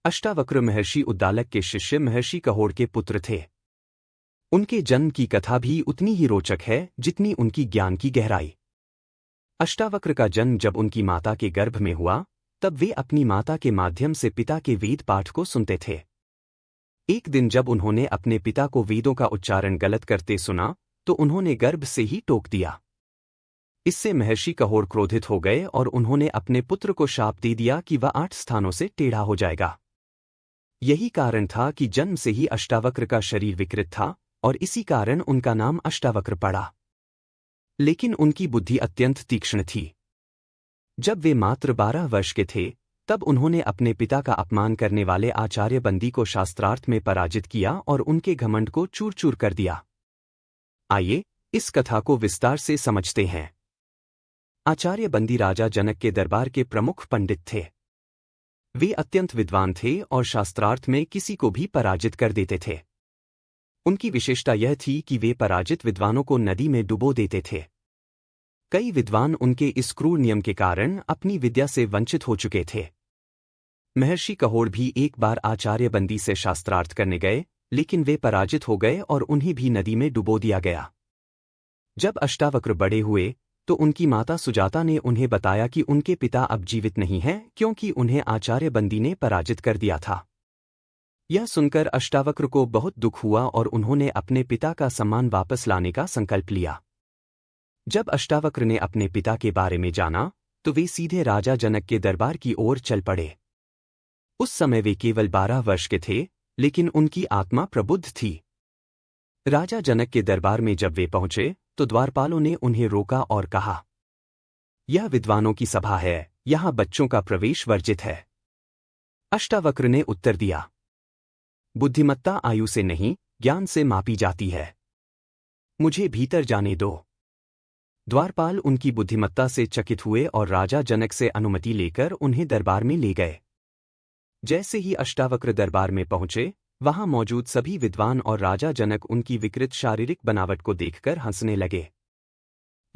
अष्टावक्र महर्षि उद्दालक के शिष्य महर्षि कहोड़ के पुत्र थे। उनके जन्म की कथा भी उतनी ही रोचक है जितनी उनकी ज्ञान की गहराई। अष्टावक्र का जन्म जब उनकी माता के गर्भ में हुआ, तब वे अपनी माता के माध्यम से पिता के वेद पाठ को सुनते थे। एक दिन जब उन्होंने अपने पिता को वेदों का उच्चारण गलत करते सुना, तो उन्होंने गर्भ से ही टोक दिया। इससे महर्षि कहोड़ क्रोधित हो गए और उन्होंने अपने पुत्र को शाप दे दिया कि वह 8 स्थानों से टेढ़ा हो जाएगा। यही कारण था कि जन्म से ही अष्टावक्र का शरीर विकृत था और इसी कारण उनका नाम अष्टावक्र पड़ा। लेकिन उनकी बुद्धि अत्यंत तीक्ष्ण थी। जब वे मात्र 12 वर्ष के थे, तब उन्होंने अपने पिता का अपमान करने वाले आचार्य बंदी को शास्त्रार्थ में पराजित किया और उनके घमंड को चूर चूर कर दिया। आइए इस कथा को विस्तार से समझते हैं। आचार्य बंदी राजा जनक के दरबार के प्रमुख पंडित थे। वे अत्यंत विद्वान थे और शास्त्रार्थ में किसी को भी पराजित कर देते थे। उनकी विशेषता यह थी कि वे पराजित विद्वानों को नदी में डुबो देते थे। कई विद्वान उनके इस क्रूर नियम के कारण अपनी विद्या से वंचित हो चुके थे। महर्षि कहोड़ भी एक बार आचार्य बंदी से शास्त्रार्थ करने गए, लेकिन वे पराजित हो गए और उन्हें भी नदी में डुबो दिया गया। जब अष्टावक्र बड़े हुए, तो उनकी माता सुजाता ने उन्हें बताया कि उनके पिता अब जीवित नहीं हैं क्योंकि उन्हें आचार्य बंदी ने पराजित कर दिया था। यह सुनकर अष्टावक्र को बहुत दुख हुआ और उन्होंने अपने पिता का सम्मान वापस लाने का संकल्प लिया। जब अष्टावक्र ने अपने पिता के बारे में जाना, तो वे सीधे राजा जनक के दरबार की ओर चल पड़े। उस समय वे केवल 12 वर्ष के थे, लेकिन उनकी आत्मा प्रबुद्ध थी। राजा जनक के दरबार में जब वे पहुंचे, तो द्वारपालों ने उन्हें रोका और कहा, यह विद्वानों की सभा है, यहां बच्चों का प्रवेश वर्जित है। अष्टावक्र ने उत्तर दिया, बुद्धिमत्ता आयु से नहीं, ज्ञान से मापी जाती है। मुझे भीतर जाने दो। द्वारपाल उनकी बुद्धिमत्ता से चकित हुए और राजा जनक से अनुमति लेकर उन्हें दरबार में ले गए। जैसे ही अष्टावक्र दरबार में पहुंचे, वहां मौजूद सभी विद्वान और राजा जनक उनकी विकृत शारीरिक बनावट को देखकर हंसने लगे।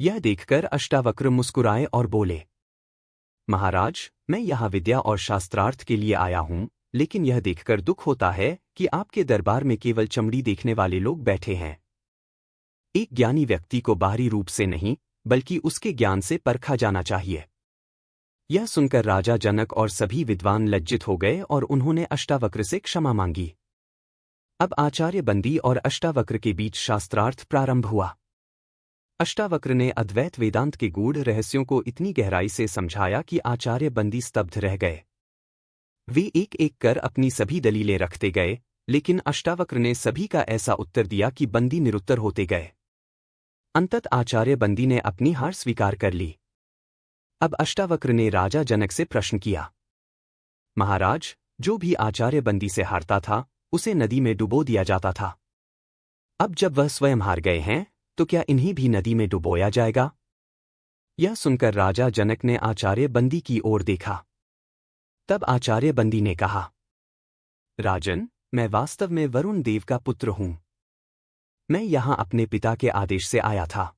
यह देखकर अष्टावक्र मुस्कुराए और बोले, महाराज, मैं यहाँ विद्या और शास्त्रार्थ के लिए आया हूँ, लेकिन यह देखकर दुख होता है कि आपके दरबार में केवल चमड़ी देखने वाले लोग बैठे हैं। एक ज्ञानी व्यक्ति को बाहरी रूप से नहीं, बल्कि उसके ज्ञान से परखा जाना चाहिए। यह सुनकर राजा जनक और सभी विद्वान लज्जित हो गए और उन्होंने अष्टावक्र से क्षमा मांगी। अब आचार्य बंदी और अष्टावक्र के बीच शास्त्रार्थ प्रारंभ हुआ। अष्टावक्र ने अद्वैत वेदांत के गूढ़ रहस्यों को इतनी गहराई से समझाया कि आचार्य बंदी स्तब्ध रह गए। वे एक एक कर अपनी सभी दलीलें रखते गए, लेकिन अष्टावक्र ने सभी का ऐसा उत्तर दिया कि बंदी निरुत्तर होते गए। अंततः आचार्य बंदी ने अपनी हार स्वीकार कर ली। अब अष्टावक्र ने राजा जनक से प्रश्न किया, महाराज, जो भी आचार्य बंदी से हारता था, उसे नदी में डुबो दिया जाता था। अब जब वह स्वयं हार गए हैं, तो क्या इन्हें भी नदी में डुबोया जाएगा? यह सुनकर राजा जनक ने आचार्य बंदी की ओर देखा। तब आचार्य बंदी ने कहा, राजन, मैं वास्तव में वरुण देव का पुत्र हूं। मैं यहां अपने पिता के आदेश से आया था।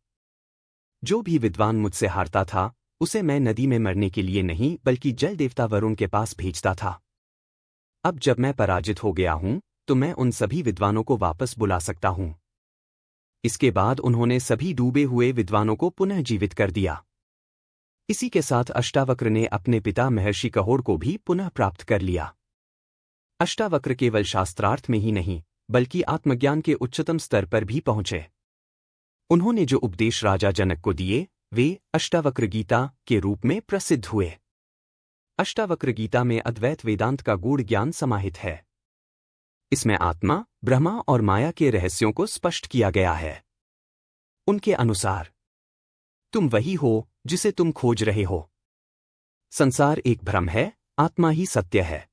जो भी विद्वान मुझसे हारता था, उसे मैं नदी में मरने के लिए नहीं, बल्कि जल देवता वरुण के पास भेजता था। अब जब मैं पराजित हो गया हूं, तो मैं उन सभी विद्वानों को वापस बुला सकता हूं। इसके बाद उन्होंने सभी डूबे हुए विद्वानों को पुनः जीवित कर दिया। इसी के साथ अष्टावक्र ने अपने पिता महर्षि कहोड़ को भी पुनः प्राप्त कर लिया। अष्टावक्र केवल शास्त्रार्थ में ही नहीं, बल्कि आत्मज्ञान के उच्चतम स्तर पर भी पहुंचे। उन्होंने जो उपदेश राजा जनक को दिए, वे अष्टावक्र गीता के रूप में प्रसिद्ध हुए। अष्टावक्र गीता में अद्वैत वेदांत का गूढ़ ज्ञान समाहित है। इसमें आत्मा, ब्रह्मा और माया के रहस्यों को स्पष्ट किया गया है। उनके अनुसार, तुम वही हो जिसे तुम खोज रहे हो। संसार एक भ्रम है, आत्मा ही सत्य है।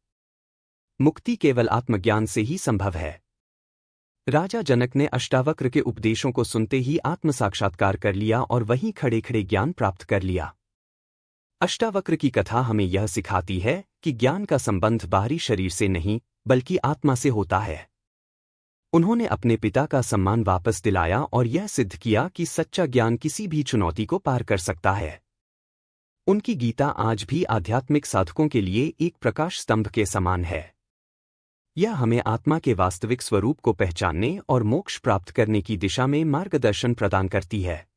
मुक्ति केवल आत्मज्ञान से ही संभव है। राजा जनक ने अष्टावक्र के उपदेशों को सुनते ही आत्म साक्षात्कार कर लिया और वहीं खड़े खड़े ज्ञान प्राप्त कर लिया। अष्टावक्र की कथा हमें यह सिखाती है कि ज्ञान का संबंध बाहरी शरीर से नहीं, बल्कि आत्मा से होता है। उन्होंने अपने पिता का सम्मान वापस दिलाया और यह सिद्ध किया कि सच्चा ज्ञान किसी भी चुनौती को पार कर सकता है। उनकी गीता आज भी आध्यात्मिक साधकों के लिए एक प्रकाश स्तंभ के समान है। यह हमें आत्मा के वास्तविक स्वरूप को पहचानने और मोक्ष प्राप्त करने की दिशा में मार्गदर्शन प्रदान करती है।